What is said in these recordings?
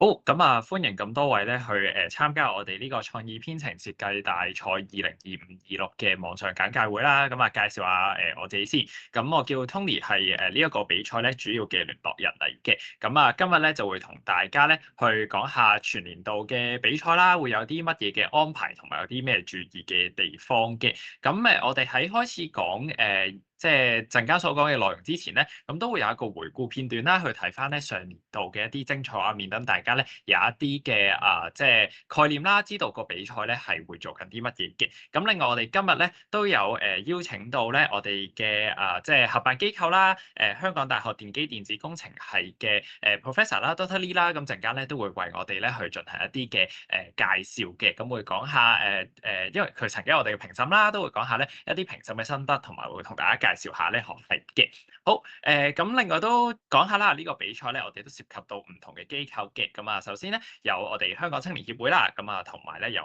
好，咁啊，歡迎咁多位咧去參加我哋呢個創意編程設計大賽2025-26嘅網上簡介會啦。咁啊，介紹下我自己先。咁我叫 Tony，係呢一個比賽咧主要嘅聯絡人嚟嘅。咁啊，今日咧就會同大家咧去講下全年度嘅比賽啦，會有啲乜嘢嘅安排同埋有啲咩注意嘅地方嘅。咁我哋喺開始講即係陣間所講嘅內容之前咧，咁都會有一個回顧片段啦，去睇翻咧上年度嘅一啲精彩畫面，等大家咧有一啲嘅即係概念啦，知道個比賽咧係會做緊啲乜嘢嘅。咁另外我哋今日咧都有邀請到咧我哋嘅即係合辦機構啦，香港大學電機電子工程系嘅Professor 啦 Doctor Lee 啦，咁陣間咧都會為我哋咧去進行一啲嘅介紹嘅，咁會講下因為佢曾經我哋嘅評審啦，都會講下咧一啲評審嘅心得，同埋會同大家介紹下呢學系嘅。好，咁另外都講下啦，呢個比賽咧，我哋都涉及到唔同嘅機構嘅。咁啊，首先咧有我哋香港青年協會啦，咁啊同埋咧有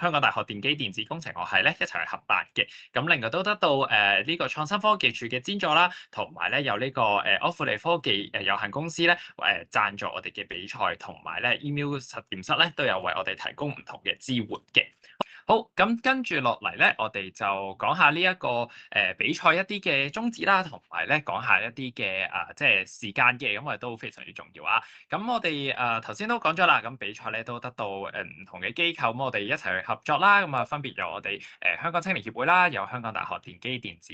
香港大學電機電子工程學系咧一齊去合辦嘅。咁另外都得到呢個創新科技署嘅資助啦，同埋咧有呢個柯富利科技有限公司咧贊助我哋嘅比賽，同埋咧 email 實驗室咧都有為我哋提供唔同嘅支援嘅。好，咁跟住落嚟咧，我哋就講下呢一個比賽一啲嘅宗旨啦，同埋咧講下一啲嘅即係時間嘅，咁啊都非常之重要啊。咁我哋頭先都講咗啦，咁比賽咧都得到唔同嘅機構，咁我哋一齊去合作啦。咁啊分別有我哋香港青年協會啦，有香港大學電機電子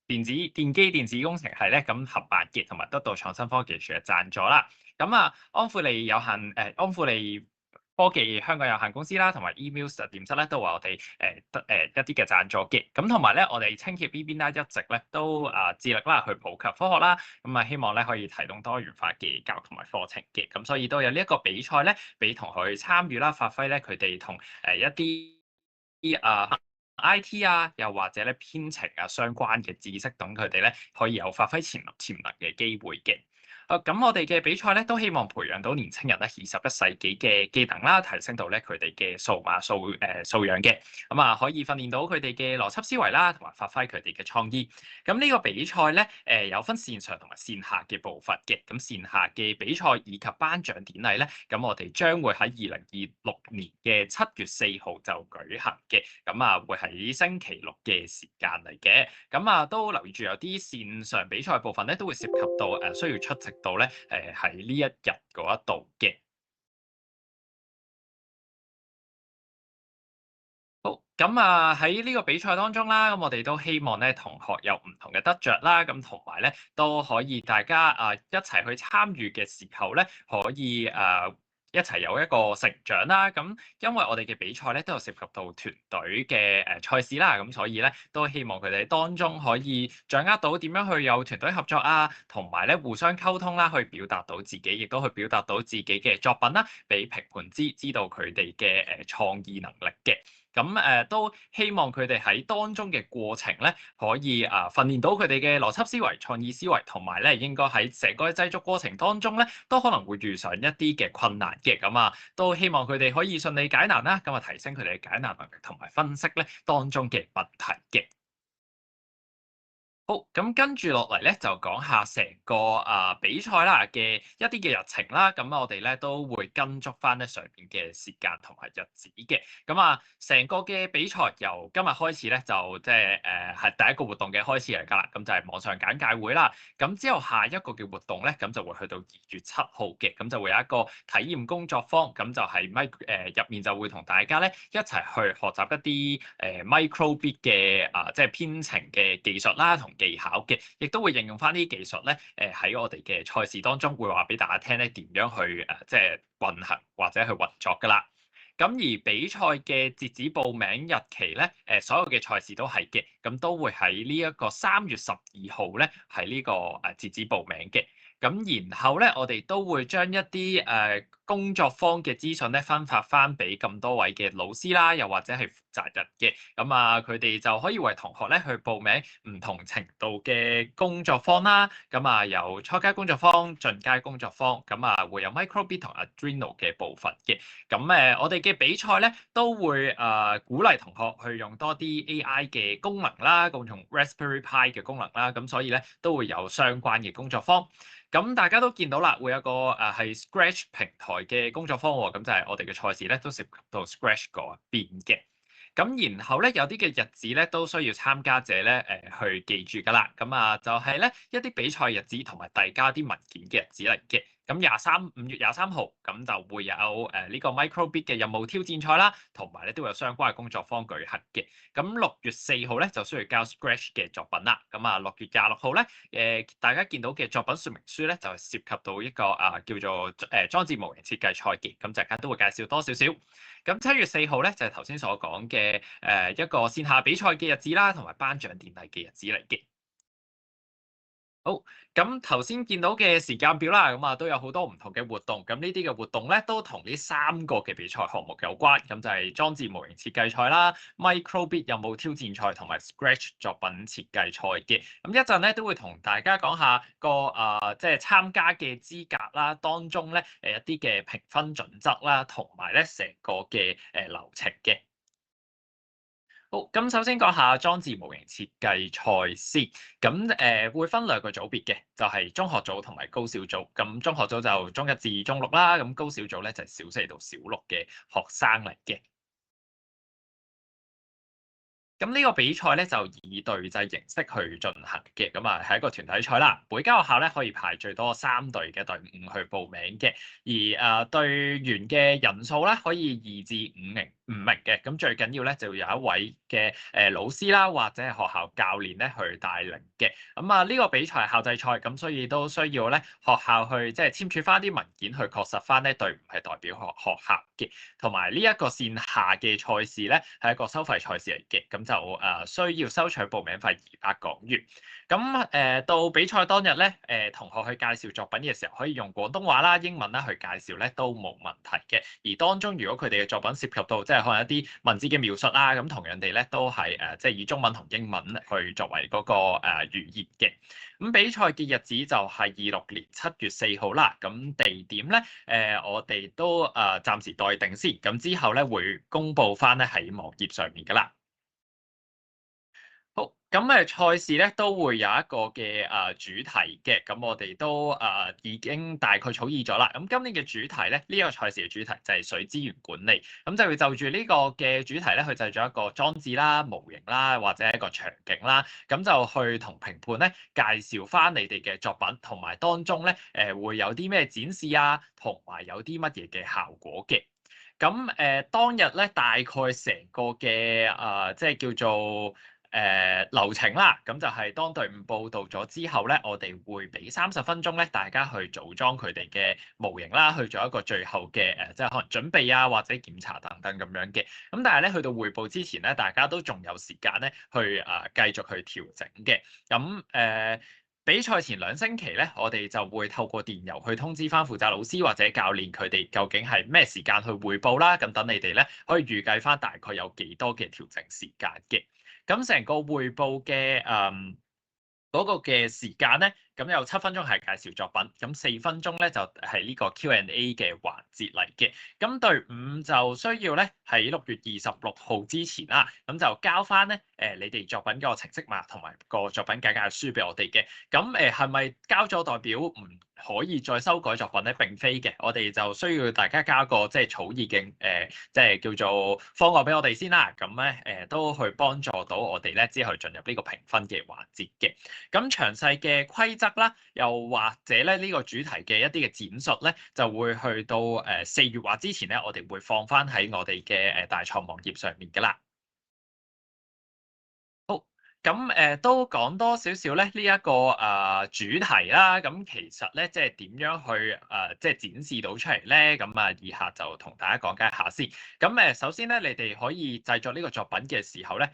電機電子工程系咧咁合辦嘅，同埋得到創新科技署嘅贊助啦。咁啊安富利科技香港有限公司啦，同埋 email 實驗室咧，都話我哋一啲嘅贊助嘅。咁同埋咧，我哋青協呢邊咧一直咧都致力啦去普及科學啦。咁啊，希望咧可以提供多元化嘅教育同埋課程嘅。咁所以都有呢一個比賽咧，俾同學去參與啦，發揮咧佢哋同一啲IT 啊，又或者咧編程啊相關嘅知識，等佢哋咧可以有發揮潛能嘅機會嘅。咁我哋嘅比賽咧，都希望培養到年青人咧21世紀嘅技能啦，提升到咧佢哋嘅數碼素養嘅。咁啊，可以訓練到佢哋嘅邏輯思維啦，同埋發揮佢哋嘅創意。咁呢個比賽咧，有分線上同埋線下嘅部分嘅。咁線下嘅比賽以及頒獎典禮咧，咁我哋將會喺2026年嘅7月4號就舉行嘅。咁啊，會喺星期六嘅時間嚟嘅。咁啊，都留意住有啲線上比賽部分咧，都會涉及到需要出席到咧喺呢一日嗰一度嘅。好，咁啊喺呢個比賽當中啦，咁我哋都希望咧同學有唔同嘅得着啦，咁同埋咧都可以大家一齊去參與嘅時候咧，可以一齊有一個成長啦。咁因為我哋嘅比賽咧都有涉及到團隊嘅賽事啦，咁所以咧都希望佢哋當中可以掌握到點樣去有團隊合作啊，同埋咧互相溝通啦，去表達到自己，亦都去表達到自己嘅作品啦，俾評判知道佢哋嘅創意能力嘅。咁都希望佢哋喺當中嘅過程咧，可以訓練到佢哋嘅邏輯思維、創意思維，同埋咧應該喺成個製作過程當中咧，都可能會遇上一啲嘅困難嘅。咁都希望佢哋可以順利解難啦，咁提升佢哋嘅解難能力同埋分析咧當中嘅問題嘅。好，咁跟住落嚟咧，就講下成個比賽啦嘅一啲嘅日程啦。咁我哋咧都會跟足翻咧上邊嘅時間同埋日子嘅。咁成個嘅比賽由今日開始咧，就即係係第一個活動嘅開始嚟㗎啦。咁就係網上簡介會啦。咁之後下一個嘅活動咧，咁就會去到2月7號嘅。咁就會有一個體驗工作坊。咁就係入面就會同大家咧一齊去學習一啲microbit 嘅即係編程嘅技術啦，同技巧嘅，亦都會應用翻呢啲技術咧，喺我哋嘅賽事當中會話俾大家聽咧，點樣去即係運行或者去運作㗎啦。咁而比賽嘅截止報名日期咧，所有嘅賽事都係嘅，咁都會喺呢一個3月12號咧，係呢個截止報名嘅。咁然後咧，我哋都會將一啲工作坊嘅資訊咧分發翻俾咁多位嘅老師啦，又或者係負責人嘅，咁啊佢哋就可以為同學咧去報名唔同程度嘅工作坊啦，咁啊有初階工作坊、進階工作坊，咁啊會有 Microbit 同 Arduino 嘅部分嘅，咁我哋嘅比賽咧都會鼓勵同學去用多啲 AI 嘅功能啦，咁用 Raspberry Pi 嘅功能啦，咁所以咧都會有相關嘅工作坊。咁大家都見到啦，會有個係 Scratch 平台嘅工作坊喎，咁就係我哋嘅賽事咧都涉及到 Scratch 嗰邊嘅。咁然後咧有啲嘅日子咧都需要參加者咧去記住㗎啦。咁啊就係咧一啲比賽日子同埋遞交啲文件嘅日子嚟嘅。咁5月23號咁就會有呢個 Microbit 嘅任務挑戰賽啦，同埋咧都會有相關嘅工作坊舉行嘅。咁6月4號咧就需要交 Scratch 嘅作品啦。咁啊6月26號咧大家見到嘅作品說明書咧就係涉及到一個叫做裝置模型設計賽嘅。咁陣間都會介紹多少少。咁7月4號咧就係頭先所講嘅一個線下比賽嘅日子啦，同埋頒獎典禮嘅日子嚟嘅。好，咁頭先見到嘅時間表啦，咁啊都有好多唔同嘅活動，咁呢啲嘅活動咧都同呢3個嘅比賽項目有關，咁就係裝置模型設計賽啦、Microbit 任務挑戰賽同埋 Scratch 作品設計賽嘅。咁一陣咧都會同大家講下個即係參加嘅資格啦，當中咧一啲嘅評分準則啦，同埋咧成個嘅流程嘅。好，咁首先講下裝置模型設計賽先，咁會分2個組別嘅，就係中學組同埋高小組。咁中學組就中1至中6啦，咁高小組咧就係小4到小6嘅學生嚟嘅。咁呢個比賽咧就以隊制形式去進行嘅，咁啊係一個團體賽啦。每間學校咧可以排最多3隊嘅隊伍去報名嘅，而隊員嘅人數咧可以2至5名嘅。咁最緊要咧就有一位嘅老師啦，或者係學校教練咧去帶領嘅。咁啊呢個比賽係校際賽，咁所以都需要咧學校去即係簽署翻啲文件去確實翻咧隊伍係代表學校嘅。同埋呢一個線下嘅賽事咧係一個收費賽事嚟嘅，咁就需要收取報名費200港元。咁到比賽當日咧，同學去介紹作品嘅時候，可以用廣東話啦、英文啦去介紹咧都冇問題嘅。而當中如果佢哋嘅作品涉及到即係可能一啲文字嘅描述啦，咁同樣地咧都係即係以中文同英文去作為嗰個語言嘅。咁比賽嘅日子就係26年7月4號啦。咁地點咧我哋都暫時待定先，咁之後咧會公佈翻咧喺網頁上面噶啦。好，咁賽事咧都會有一個嘅主題嘅，咁我哋都已經大概草擬咗啦。咁今年嘅主題咧，呢個賽事嘅主題就係水資源管理，咁就會就住呢個嘅主題咧去製作一個裝置啦、模型啦，或者一個場景啦，咁就去同評判咧介紹翻你哋嘅作品，同埋當中咧會有啲咩展示啊，同埋有啲乜嘢嘅效果嘅。咁當日咧大概成個嘅即係叫做流程啦，咁就係當隊伍報到咗之後咧，我哋會俾30分鐘咧，大家去組裝佢哋嘅模型啦，去做一個最後嘅即係可能準備啊，或者檢查等等咁樣嘅。咁但係咧，去到匯報之前咧，大家都仲有時間咧去繼續去調整嘅。咁比賽前2星期咧，我哋就會透過電郵去通知翻負責老師或者教練佢哋究竟係咩時間去匯報啦。咁等你哋咧可以預計翻大概有幾多嘅調整時間嘅。咁成個匯報嘅嗰個嘅時間咧，咁有7分鐘係介紹作品，咁4分鐘咧就係呢個 Q&A 嘅環節嚟嘅。咁隊伍就需要咧喺6月26號之前啦，咁就交翻咧你哋作品嗰個程式碼同埋個作品簡介書俾我哋嘅。咁係咪交咗代表唔可以再修改作品咧？並非嘅，我哋就需要大家交個即係草擬嘅即係叫做方案俾我哋先啦。咁咧都去幫助到我哋咧之後進入呢個評分嘅環節嘅。咁詳細嘅規則啦，又或者咧呢個主題嘅一啲嘅展述咧，就會去到4月或之前咧，我哋會放翻喺我哋嘅大創網頁上面噶啦。好，咁都講多少少咧呢一個主題啦。咁其實咧即係點樣去即係展示到出嚟咧？咁以下就同大家講解一下先。咁首先咧，你哋可以製作呢個作品嘅時候咧，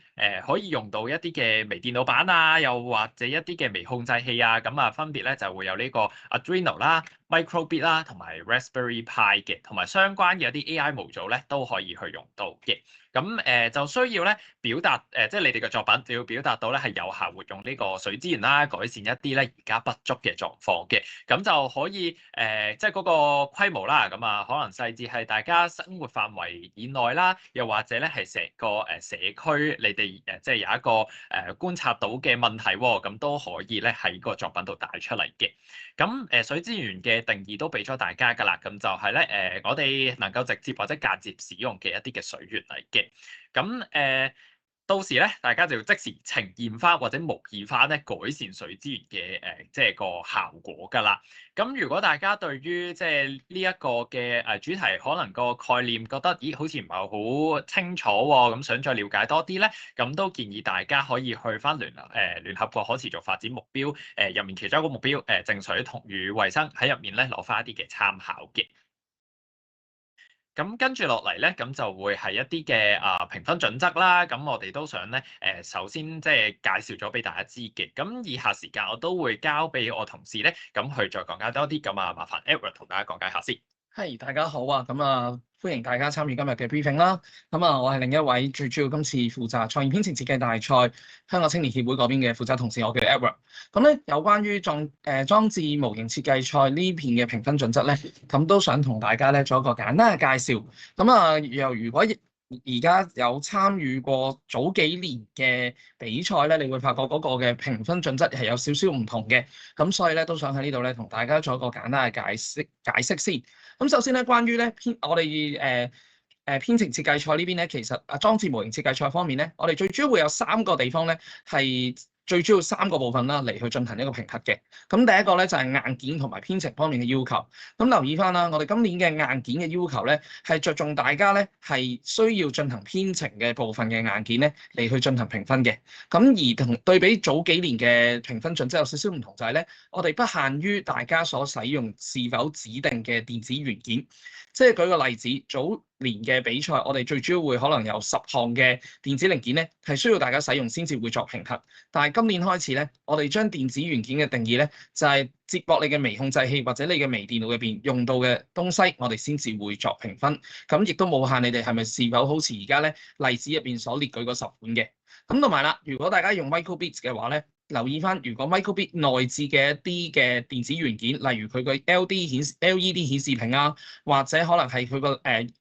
可以用到一啲嘅微電腦板啊，又或者一啲嘅微控制器啊。咁分別咧就會有呢個 Arduino 啦、Microbit 啦，同埋 Raspberry Pi 嘅，同埋相關嘅一啲 AI 模組咧都可以去用到嘅。咁就需要咧表達即係你哋嘅作品就要表達到咧係有效活用呢個水資源啦，改善一啲咧而家不足嘅狀況嘅。咁就可以即係嗰個規模啦，咁啊可能細節係大家生活範圍以內啦，又或者咧係成個社區你哋即係有一個觀察到嘅問題喎，咁都可以咧喺個作品度帶出嚟嘅。咁水資源嘅定義都俾咗大家㗎啦，咁就係咧我哋能夠直接或者間接使用嘅一啲嘅水源嚟嘅。咁到時咧，大家就要即時呈現翻或者模擬翻咧改善水資源嘅即係個效果㗎啦。咁如果大家對於即係呢一個嘅主題，可能個概念覺得咦好似唔係好清楚喎，咁想再了解多啲咧，咁都建議大家可以去翻聯合國可持續發展目標入面其中一個目標淨水同與衞生喺入面咧攞翻一啲嘅參考嘅。咁跟住落嚟咧，咁就會係一啲嘅評分準則啦。咁我哋都想咧首先即係介紹咗俾大家知嘅。咁以下時間我都會交俾我同事咧，咁去再講解多啲。咁麻煩 Edward 同大家講解下先。係，大家好啊！歡迎大家參與今日嘅 briefing 啦。我係另一位最主要今次負責創意編程設計大賽香港青年協會嗰邊嘅負責同事，我叫 Edward。有關於裝置模型設計賽呢片嘅評分準則咧，咁都想同大家咧做一個簡單嘅介紹。如果而家有參與過早幾年嘅比賽咧，你會發覺嗰個嘅評分準則係有少少唔同嘅。咁所以咧都想喺呢度咧同大家做一個簡單嘅解釋先。咁首先咧，關於咧我哋編程設計賽呢邊咧，其實裝置模型設計賽方面咧，我哋最主要會有3個地方咧，係最主要3個部分啦，嚟去進行一個評核嘅。咁第一個咧就係硬件同埋編程方面嘅要求。咁留意翻啦，我哋今年嘅硬件嘅要求咧，係着重大家咧係需要進行編程嘅部分嘅硬件咧嚟去進行評分嘅。咁而同對比早幾年嘅評分準則有少少唔同，就係咧，我哋不限於大家所使用是否指定嘅電子元件。即係舉個例子，早年嘅比賽，我哋最主要會可能有10項嘅電子零件咧，係需要大家使用先至會作評核。但係今年開始咧，我哋將電子元件嘅定義咧，就係接駁你嘅微控制器或者你嘅微電腦入邊用到嘅東西，我哋先至會作評分。咁亦都冇限你哋係咪是否好似而家咧例子入邊所列舉嗰10款嘅。咁同埋啦，如果大家用 Microbit 嘅話咧，留意翻，如果 Microbit 內置嘅一啲嘅電子元件，例如佢個 LED 顯示屏啊，或者可能係佢個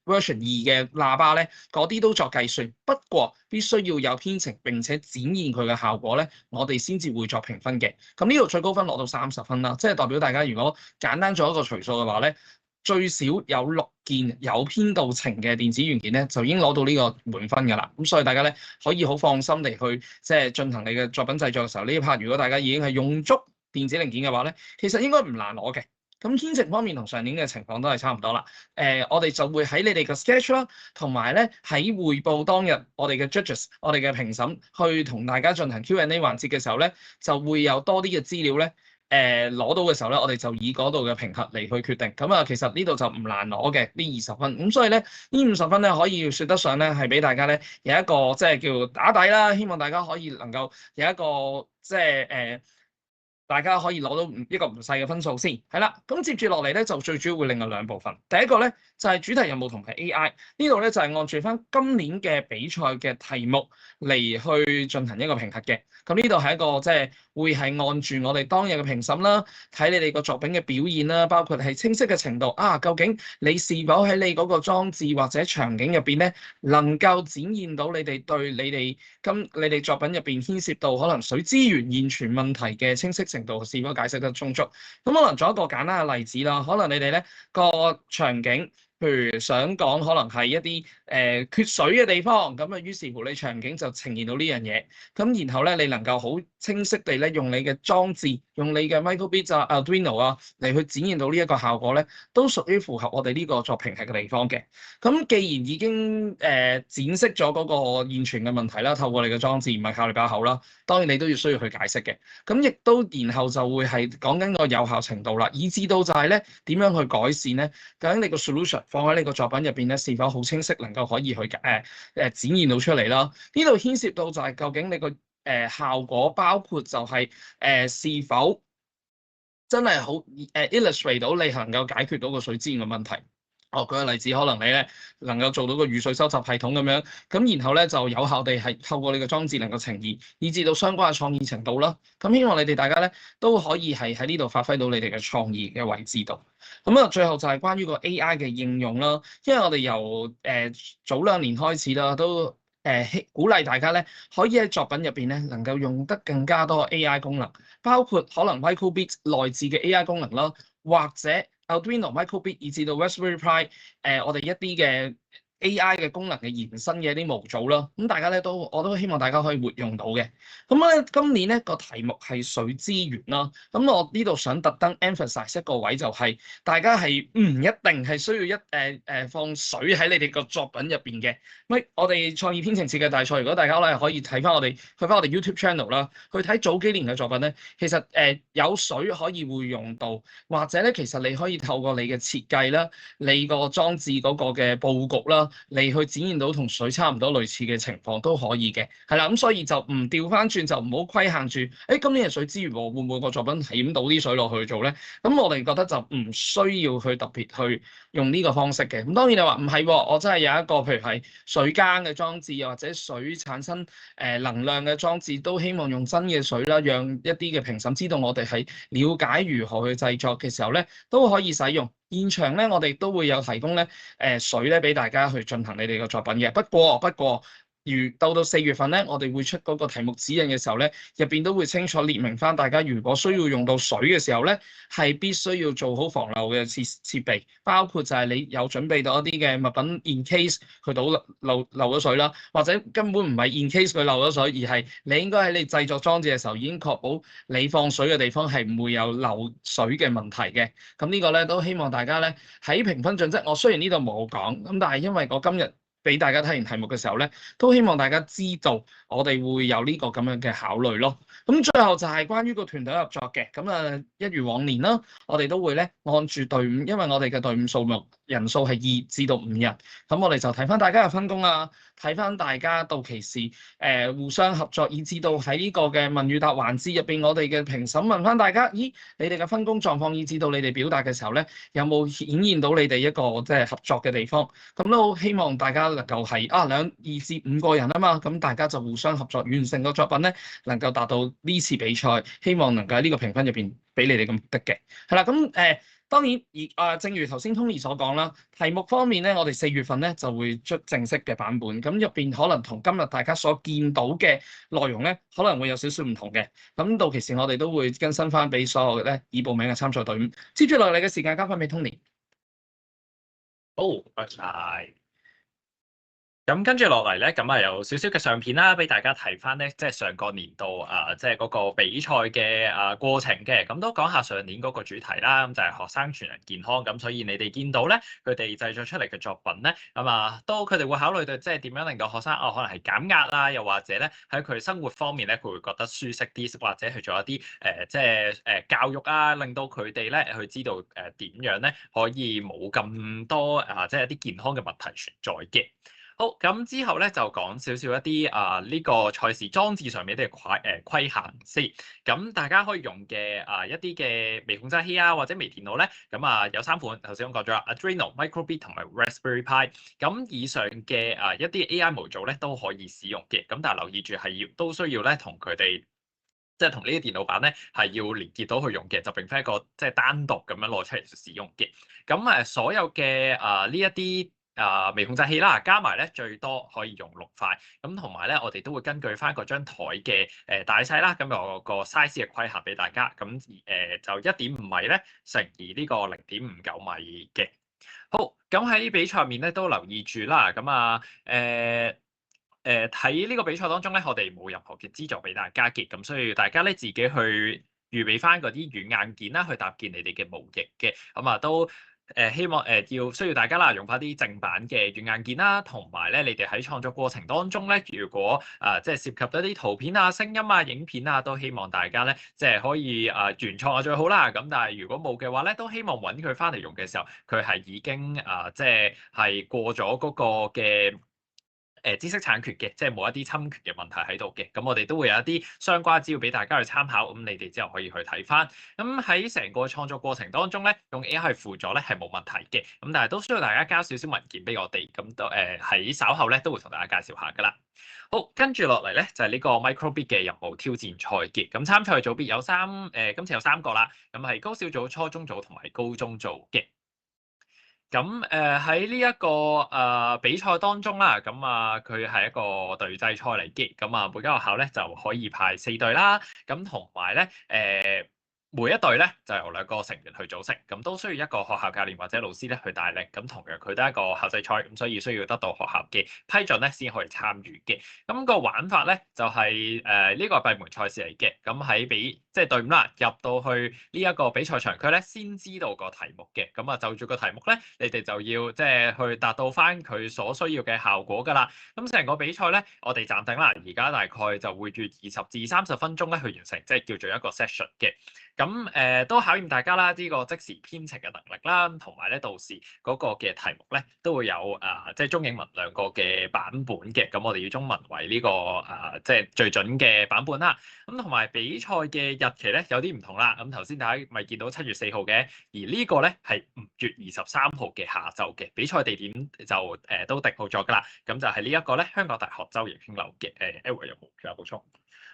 version 2嘅喇叭咧，嗰啲都作計算。不過必須要有編程並且展現佢嘅效果咧，我哋先至會作評分嘅。咁呢度最高分攞到30分啦，即係代表大家如果簡單做一個除數嘅話咧，最少有6件有編導程嘅電子元件咧，就已經攞到呢個滿分㗎啦。咁所以大家咧可以好放心地去即係進行你嘅作品製作嘅時候，呢一 part 如果大家已經係用足電子零件嘅話咧，其實應該唔難攞嘅。咁編程方面同上年嘅情況都係差唔多啦。我哋就會喺你哋嘅 sketch 啦，同埋咧喺匯報當日我哋嘅 judges，我哋嘅評審去同大家進行 Q&A 環節嘅時候咧，就會有多啲嘅資料咧。攞到嘅時候咧，我哋就以嗰度嘅評核嚟去決定。咁其實呢度就唔難攞嘅呢20分。咁所以咧，呢50分咧可以説得上咧係俾大家咧有一個即係叫打底啦。希望大家可以能夠有一個即係大家可以攞到一個唔細嘅分數先。係啦，咁接住落嚟咧就最主要會另外2部分。第一個咧就係主題任務同埋 AI 呢度咧就係按住翻今年嘅比賽嘅題目嚟去進行一個評核嘅。咁呢度係一個即係會係按住我哋當日嘅評審啦，睇你哋個作品嘅表現啦，包括係清晰嘅程度啊，究竟你是否喺你嗰個裝置或者場景入邊咧，能夠展現到你哋對你哋作品入邊牽涉到可能水資源現存問題嘅清晰程度是否解釋得充足？咁可能做一個簡單嘅例子啦，可能你哋咧個場景。譬如想講可能係一啲缺水嘅地方，咁於是乎你場景就呈現到呢樣嘢，咁然後咧你能夠好清晰地咧用你嘅裝置，用你嘅 Microbit 啊、Arduino 啊嚟去展現到呢一個效果咧，都屬於符合我哋呢個作評核嘅地方嘅。咁既然已經展示咗嗰個現存嘅問題啦，透過你嘅裝置唔係靠你把口啦，當然你都要需要去解釋嘅。咁亦都然後就會係講緊個有效程度啦，以至到就係咧點樣去改善咧？究竟你個 solution 放喺你個作品入邊咧，是否好清晰，能夠可以去展現到出嚟啦？呢度牽涉到就係究竟你個效果，包括就係是否真係好illustrate 到你能夠解決到個水資源嘅問題。舉個例子，可能你咧能夠做到個雨水收集系統咁樣，咁然後咧就有效地係透過你個裝置能夠呈現，以至到相關嘅創意程度啦。咁希望你哋大家咧都可以係喺呢度發揮到你哋嘅創意嘅位置度。咁啊，最後就係關於個 AI 嘅應用啦，因為我哋由早2年開始啦，都鼓勵大家咧可以喺作品入邊咧能夠用得更加多 AI 功能，包括可能 Microbit 內置嘅 AI 功能啦，或者 Arduino Microbit 以至到 Raspberry Pi 我哋一啲嘅 AI 嘅功能嘅延伸嘅一啲模組啦，咁大家咧我都希望大家可以活用到嘅。咁咧今年咧個題目係水資源啦，咁我呢度想特登 emphasize 一個位就係、大家係唔一定係需要放水喺你哋個作品入邊嘅。我哋創意編程設計大賽，如果大家咧可以睇翻我哋去翻我哋 YouTube channel 啦，去睇早幾年嘅作品咧，其實有水可以會用到，或者咧其實你可以透過你嘅設計啦，你個裝置嗰個嘅佈局啦，嚟去展現到同水差唔多類似嘅情況都可以嘅，係啦，咁所以就唔調翻轉，就唔好規限住，今年係水資源喎，會唔會個作品係咁倒啲水落去做咧？咁我哋覺得就唔需要去特別去用呢個方式嘅。咁當然你話唔係喎，我真係有一個譬如係水耕嘅裝置，又或者水產生能量嘅裝置，都希望用真嘅水啦，讓一啲嘅評審知道我哋係了解如何去製作嘅時候咧，都可以使用。現場咧，我哋都會有提供咧水咧俾大家去進行你哋嘅作品嘅。不過，到4月份咧，我哋會出嗰個題目指引嘅時候咧，入邊都會清楚列明翻，大家如果需要用到水嘅時候咧，係必須要做好防漏嘅設備，包括就係你有準備到一啲嘅物品 in case 佢漏咗水啦，或者根本唔係 in case 佢漏咗水，而係你應該喺你製作裝置嘅時候已經確保你放水嘅地方係唔會有漏水嘅問題嘅。咁呢個咧都希望大家咧喺評分準則，我雖然呢度冇講，咁但係因為我今日俾大家睇完題目嘅時候咧，都希望大家知道我哋會有呢個咁樣嘅考慮咯。咁最後就係關於個團隊合作嘅，咁啊一如往年啦，我哋都會咧按住隊伍，因為我哋嘅隊伍數目人數係2至到5人，咁我哋就睇翻大家嘅分工啊，睇翻大家到期時互相合作，以至到喺呢個嘅問與答環節入邊，我哋嘅評審問翻大家，咦，你哋嘅分工狀況，以至到你哋表達嘅時候咧，有冇顯現到你哋一個即係合作嘅地方？咁都希望大家能夠係2至5個人啊嘛，咁大家就互相合作，完成個作品咧，能夠達到呢次比賽，希望能夠喺呢個評分入邊俾你哋嘅目的嘅。係啦，咁當然正如頭先 Tony 所講啦，題目方面咧，我哋4月份咧就會出正式嘅版本，咁入邊可能同今日大家所見到嘅內容咧，可能會有少少唔同嘅。咁到期時我哋都會更新翻俾所有咧已報名嘅參賽隊伍。接住落嚟嘅時間交翻俾 Tony。好，唔該晒。咁跟住落嚟咧，咁有少少嘅相片啦，俾大家睇翻咧，即係上個年度即係嗰個比賽嘅過程嘅，咁都講下上年嗰個主題啦，咁就係學生全人健康，咁所以你哋見到咧，佢哋製作出嚟嘅作品咧，都佢哋會考慮到即係點樣令到學生可能係減壓啊，又或者咧喺佢生活方面咧，佢會覺得舒適啲，或者去做一啲即係教育啊，令到佢哋咧去知道點樣咧可以冇咁多即係一啲健康嘅問題存在嘅。好，咁之後咧就講少少一啲呢個賽事裝置上面啲規限先。咁大家可以用嘅一啲嘅微控制器啊，或者微電腦咧，咁有3款，頭先我講咗啦 Arduino、Microbit 同埋 Raspberry Pi。咁以上嘅一啲 AI 模組咧都可以使用嘅。咁但係留意住係都需要咧同佢哋，即係同呢啲電腦板咧係要連結到去用嘅，就並非一個即係單獨咁樣攞出嚟使用嘅。咁所有嘅呢一啲微控制器啦，加埋咧最多可以用6塊，咁同埋咧我哋都會根據翻嗰張台嘅大細啦，咁有個 size 嘅規限俾大家，咁就1.5米咧乘以呢個0.59米嘅。好，咁喺比賽面咧都留意住啦，咁睇呢個比賽當中咧，我哋冇任何嘅資助俾大家嘅，咁所以大家咧自己去預備翻嗰啲軟硬件啦，去搭建你哋嘅模型嘅，咁都希望需要大家啦，用翻啲正版嘅軟硬件啦，同埋咧你哋喺創作過程當中咧，如果即係涉及到一啲圖片啊、聲音啊、影片啊，都希望大家咧即係可以原創啊最好啦。咁但係如果冇嘅話咧，都希望揾佢翻嚟用嘅時候，佢係已經即係過咗嗰個嘅知識產權嘅，即係冇一啲侵權嘅問題喺度嘅。咁我哋都會有一啲相關資料俾大家去參考，咁你哋之後可以去睇翻。咁喺成個創作過程當中咧，用 AI 輔助咧係冇問題嘅。咁但係都需要大家交少少文件俾我哋，咁都喺稍後咧都會同大家介紹下噶啦。好，跟住落嚟咧就係呢個 Microbit 嘅任務挑戰賽嘅。咁參賽組別有今次有3個啦。咁係高小組、初中組同埋高中組嘅。咁喺呢一個比賽當中啦，咁佢係一個隊際賽嚟嘅，咁每間學校咧就可以派4隊啦，咁同埋咧每一隊咧就由2個成員去組成，咁都需要一個學校教練或者老師咧去帶領，咁同樣佢都係一個校際賽，咁所以需要得到學校嘅批准咧先可以參與嘅。咁個玩法咧就係呢個閉門賽事嚟嘅，咁喺即係隊伍啦入到去呢一個比賽場區咧，先知道個題目嘅，咁就住個題目咧，你哋就要即係去達到翻佢所需要嘅效果㗎啦。咁成個比賽咧，我哋暫定啦，而家大概就會約20至30分鐘咧去完成，即係叫做一個 session 嘅。咁都考驗大家啦，呢個即時編程嘅能力啦，同埋咧到時嗰個嘅題目咧都會有即係中英文2個嘅版本嘅。咁我哋要中文為呢個即係最準嘅版本啦。咁同埋比賽嘅日期咧有啲唔同啦。咁頭先大家咪見到7月4號嘅，而呢個咧係5月23號嘅下晝嘅。比賽地點就都定好咗㗎啦。咁就係呢一個咧香港大學周奕興樓嘅。Edward 有冇補充？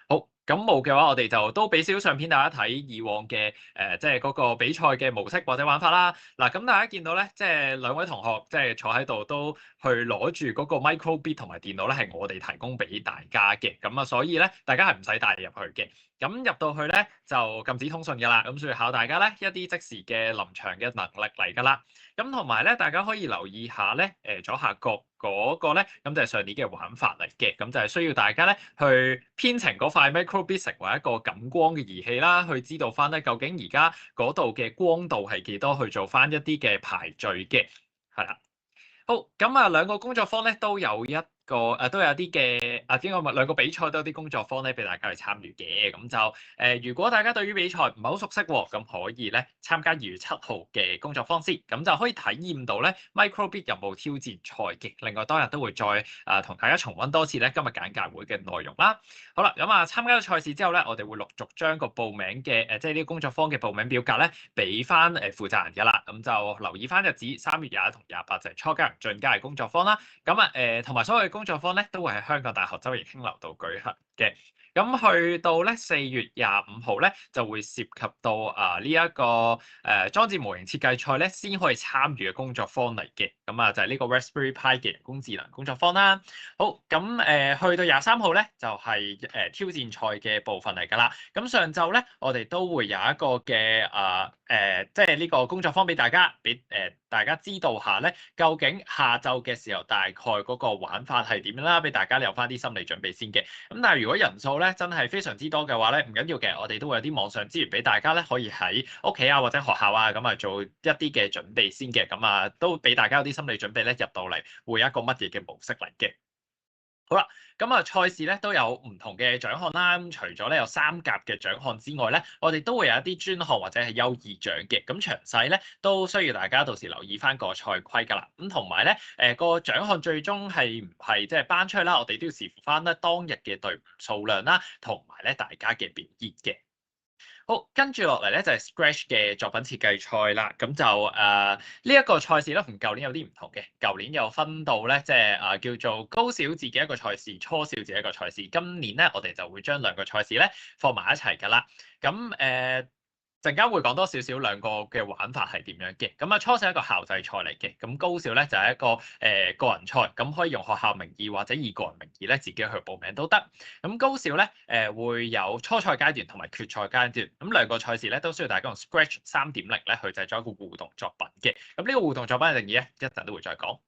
好，咁冇嘅話，我哋就都俾少少相片大家睇以往嘅即係嗰個比賽嘅模式或者玩法啦。嗱，咁大家見到咧，即係2位同學即係坐喺度都去攞住嗰個 Microbit 同埋電腦咧，係我哋提供俾大家嘅。咁所以咧，大家係唔使帶入去嘅。咁入到去咧就禁止通訊㗎啦。咁所以考大家咧一啲即時嘅臨場嘅能力嚟㗎啦。咁同埋咧，大家可以留意下咧，左下角嗰個咧，咁就係上年嘅玩法嚟嘅，咁就係需要大家咧去編程嗰塊 Microbit 成為一個感光嘅儀器啦，去知道翻咧究竟而家嗰度嘅光度係幾多，去做翻一啲嘅排序嘅，係啦。好，咁2個工作坊咧都有一個都有啲嘅2個比賽都有啲工作坊咧俾大家去參與嘅。咁就如果大家對於比賽唔係好熟悉喎，咁可以咧參加2月7號嘅工作坊先，咁就可以體驗到咧 Microbit 任務挑戰賽嘅。另外當日都會再同大家重溫多次咧今日簡介會嘅內容啦。好啦，咁參加咗賽事之後咧，我哋會陸續將個報名嘅即係呢個工作坊嘅報名表格咧俾翻負責人㗎啦。咁就留意翻日子3月21同28就係初階進階工作坊啦。咁同埋所有嘅工作坊咧都會喺香港大學周奕興樓度舉行嘅。咁去到咧4月25號咧就會涉及到呢一個裝置模型設計賽咧先可以參與嘅工作坊嚟嘅。咁就係呢個 Raspberry Pi 嘅人工智能工作坊啦。好，咁去到23號咧就係挑戰賽嘅部分嚟㗎啦。咁上晝咧我哋都會有一個嘅即係呢個工作坊俾大家，俾大家知道下咧究竟下晝嘅時候大概嗰個玩法係點樣啦，俾大家有翻啲心理準備先嘅。咁但係如果人數咧真係非常之多嘅話咧，唔緊要嘅，我哋都會有啲網上資源俾大家咧，可以喺屋企或者學校做一啲嘅準備先嘅。咁都俾大家有啲心理準備咧，入到嚟會有一個乜嘢嘅模式嚟嘅。好啦，咁賽事咧都有唔同嘅獎項啦。咁除咗咧有3甲嘅獎項之外咧，我哋都會有一啲專項或者係優異獎嘅。咁詳細咧都需要大家到時留意翻個賽規㗎啦。咁同埋咧個獎項最終係唔係即係頒出去啦？我哋都要視乎翻咧當日嘅隊伍數量啦，同埋咧大家嘅表現嘅。好，跟住落嚟咧就係 Scratch 嘅作品設計賽啦。咁就呢一個賽事咧同舊年有啲唔同嘅。舊年有分到咧，即係叫做高小自己一個賽事，初小自己一個賽事。今年咧我哋就會將2個賽事咧放埋一齊㗎啦。咁陣間會講多少少2個嘅玩法係點樣嘅。咁初小係一個校際賽嚟嘅，咁高小咧就係一個個人賽，咁可以用學校名義或者以個人名義咧自己去報名都得。咁高小咧會有初賽階段同埋決賽階段，咁2個賽事咧都需要大家用 Scratch 3.0咧去製作一個互動作品嘅。咁呢個互動作品嘅定義咧一陣都會再講。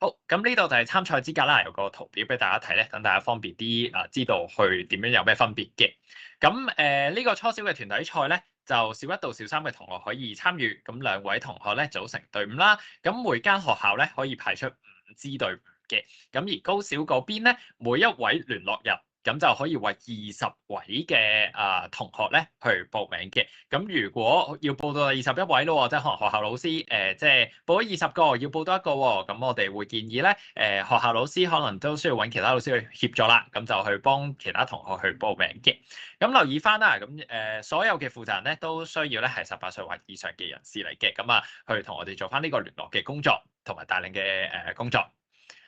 好，咁呢度就係參賽資格啦，有個圖表俾大家睇咧，等大家方便啲知道去點樣有咩分別嘅。咁呢個初小嘅團體賽咧，就小1到小3嘅同學可以參與，咁2位同學咧組成隊伍啦。咁每間學校咧可以派出5支隊伍嘅。咁而高小嗰邊咧，每一位聯絡人咁就可以為20位嘅同學咧去報名嘅。咁如果要報到21位咯，即係可能學校老師即係報咗20個，要報多1個喎，咁我哋會建議咧學校老師可能都需要揾其他老師去協助啦，咁就去幫其他同學去報名嘅。咁留意翻啦，咁所有嘅負責人咧都需要咧係18歲或以上嘅人士嚟嘅，咁去同我哋做翻呢個聯絡嘅工作同埋帶領嘅工作。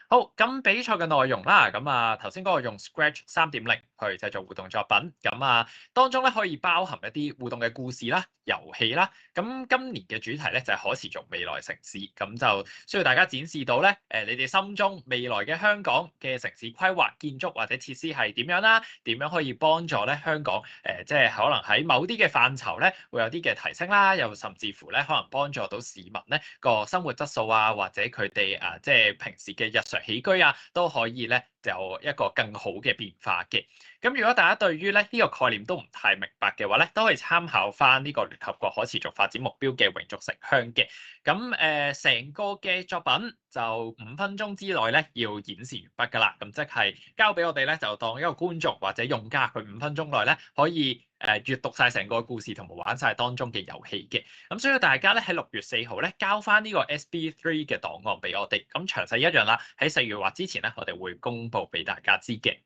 好，咁比賽嘅內容啦，咁頭先嗰個用 Scratch 3.0去製作互動作品，咁當中咧可以包含一啲互動嘅故事啦、遊戲啦。咁今年嘅主題咧就係可持續未來城市，咁就需要大家展示到咧你哋心中未來嘅香港嘅城市規劃、建築或者設施係點樣啦，點樣可以幫助咧香港即係可能喺某啲嘅範疇咧會有啲嘅提升啦，又甚至乎咧可能幫助到市民咧個生活質素啊，或者佢哋即係平時嘅日常起居啊，都可以咧就有一個更好嘅變化嘅。咁如果大家對於咧呢個概念都唔太明白嘅話咧，都可以參考翻呢個聯合國可持續發展目標嘅永續城鄉嘅。咁成個嘅作品就5分鐘之內咧要演示完畢㗎啦。咁即係交俾我哋咧，就當一個觀眾或者用家，佢5分鐘內咧可以閱讀晒成個故事同埋玩晒當中嘅遊戲嘅。咁所以大家咧喺6月4號咧交翻呢個 SB3 嘅檔案俾我哋。咁詳細一樣啦，喺4月或之前咧，我哋會公佈俾大家知嘅。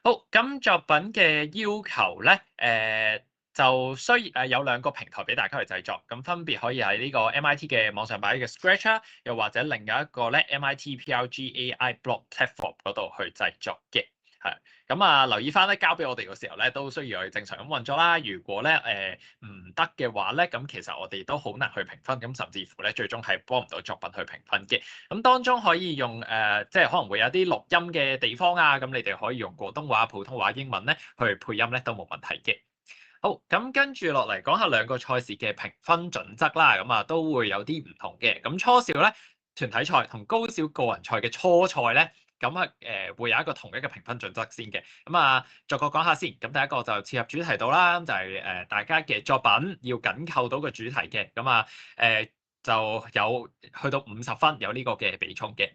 好，咁作品嘅要求咧，就需要有2個平台俾大家去製作，咁分別可以喺呢個 MIT 嘅網上擺嘅 Scratch 啦，又或者另一個咧 MIT PLG AI Block Platform 嗰度去製作嘅。係，咁留意翻咧，交俾我哋嘅時候咧，都需要去正常咁運作啦。如果咧唔得嘅話咧，咁其實我哋都好難去評分，咁甚至乎咧最終係幫唔到作品去評分嘅。咁當中可以用即係可能會有啲錄音嘅地方啊，咁你哋可以用廣東話、普通話、英文咧去配音咧都冇問題嘅。好，咁跟住落嚟講下2個賽事嘅評分準則啦，咁都會有啲唔同嘅。咁初小咧團體賽同高小個人賽嘅初賽咧，咁會有一個同一嘅評分準則先嘅。咁逐個講下先。咁第一個就切入主題度啦，就係大家嘅作品要緊扣到個主題嘅。咁就有去到50分，有呢個嘅比重嘅。